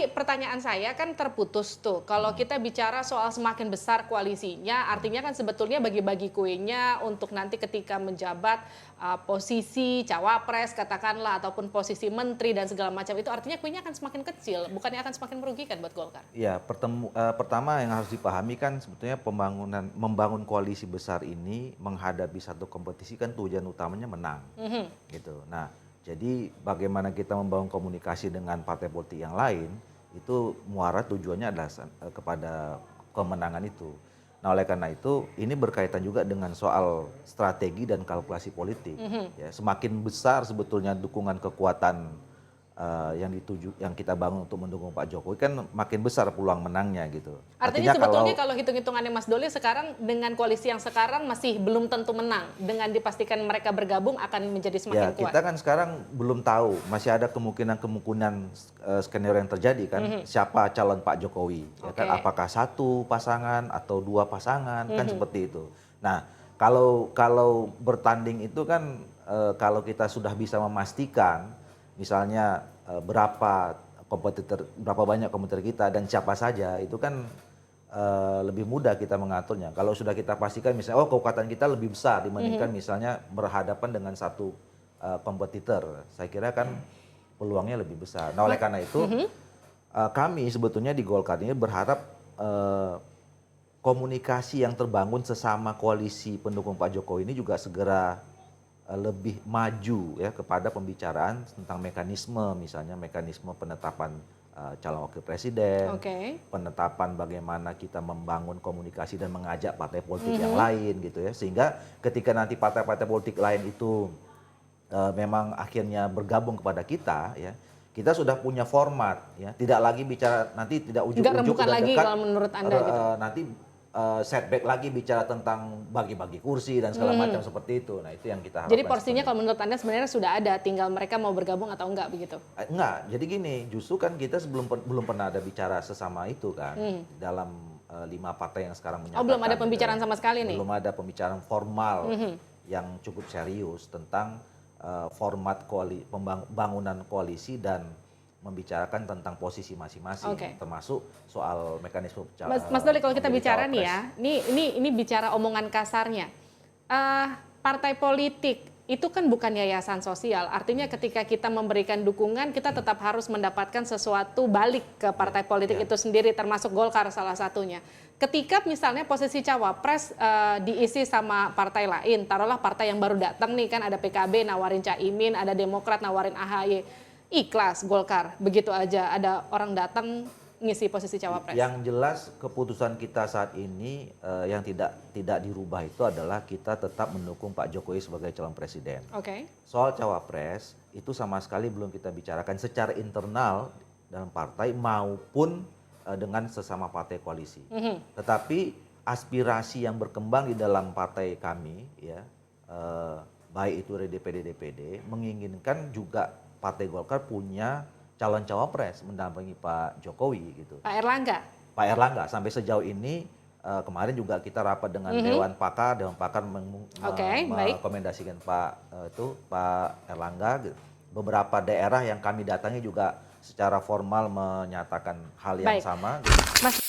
tadi pertanyaan saya kan terputus tuh. Kalau kita bicara soal semakin besar koalisinya, artinya kan sebetulnya bagi-bagi kuenya untuk nanti ketika menjabat posisi cawapres katakanlah ataupun posisi menteri dan segala macam itu artinya kuenya akan semakin kecil, bukannya akan semakin merugikan buat Golkar? Ya, pertama yang harus dipahami kan sebetulnya membangun koalisi besar ini menghadapi satu kompetisi kan tujuan utamanya menang, gitu. Nah, jadi bagaimana kita membangun komunikasi dengan partai politik yang lain itu muara tujuannya adalah kepada kemenangan itu. Nah, oleh karena itu ini berkaitan juga dengan soal strategi dan kalkulasi politik. Ya, semakin besar sebetulnya dukungan kekuatan yang kita bangun untuk mendukung Pak Jokowi kan makin besar peluang menangnya gitu. Artinya sebetulnya kalau hitung-hitungannya Mas Doli sekarang dengan koalisi yang sekarang masih belum tentu menang. Dengan dipastikan mereka bergabung akan menjadi semakin kuat. Kita kan sekarang belum tahu, masih ada kemungkinan skenario yang terjadi kan. Siapa calon Pak Jokowi? Ya kan, apakah satu pasangan atau dua pasangan kan seperti itu. Nah, kalau bertanding itu kan kalau kita sudah bisa memastikan misalnya berapa banyak kompetitor kita dan siapa saja itu kan lebih mudah kita mengaturnya. Kalau sudah kita pastikan misalnya kekuatan kita lebih besar dibandingkan misalnya berhadapan dengan satu kompetitor, saya kira kan peluangnya lebih besar. Nah, oleh karena itu kami sebetulnya di Golkar ini berharap komunikasi yang terbangun sesama koalisi pendukung Pak Jokowi ini juga segera lebih maju ya kepada pembicaraan tentang mekanisme, misalnya mekanisme penetapan calon wakil presiden, penetapan bagaimana kita membangun komunikasi dan mengajak partai politik yang lain gitu ya, sehingga ketika nanti partai-partai politik lain itu memang akhirnya bergabung kepada kita ya, kita sudah punya format ya, tidak lagi bicara nanti tidak ujuk-ujuk udah lagi dekat kalau menurut Anda gitu. Nanti setback lagi bicara tentang bagi-bagi kursi dan segala macam seperti itu. Nah, itu yang kita harapkan. Jadi porsinya kalau menurut Anda sebenarnya sudah ada, tinggal mereka mau bergabung atau enggak begitu? Enggak, jadi gini, justru kan kita belum pernah ada bicara sesama itu kan dalam 5 partai yang sekarang menyatakan. Belum ada pembicaraan sama sekali nih? Belum ada pembicaraan formal yang cukup serius tentang format pembangunan koalisi dan membicarakan tentang posisi masing-masing, termasuk soal mekanisme Mas Doli, kalau kita bicara nih ya, ini bicara omongan kasarnya. Partai politik itu kan bukan yayasan sosial, artinya ketika kita memberikan dukungan, kita tetap harus mendapatkan sesuatu balik ke partai politik itu sendiri, termasuk Golkar salah satunya. Ketika misalnya posisi cawapres diisi sama partai lain, taruhlah partai yang baru datang nih kan, ada PKB nawarin Caimin, ada Demokrat nawarin AHY. Ikhlas Golkar, begitu aja ada orang datang ngisi posisi cawapres. Yang jelas keputusan kita saat ini yang tidak dirubah itu adalah kita tetap mendukung Pak Jokowi sebagai calon presiden. Soal cawapres itu sama sekali belum kita bicarakan secara internal dalam partai maupun dengan sesama partai koalisi. Tetapi aspirasi yang berkembang di dalam partai kami ya, baik itu dari DPD menginginkan juga Partai Golkar punya calon cawapres mendampingi Pak Jokowi gitu. Pak Erlangga? Pak Erlangga, sampai sejauh ini kemarin juga kita rapat dengan Dewan Pakar merekomendasikan Pak Erlangga. Beberapa daerah yang kami datangi juga secara formal menyatakan hal yang sama. Gitu.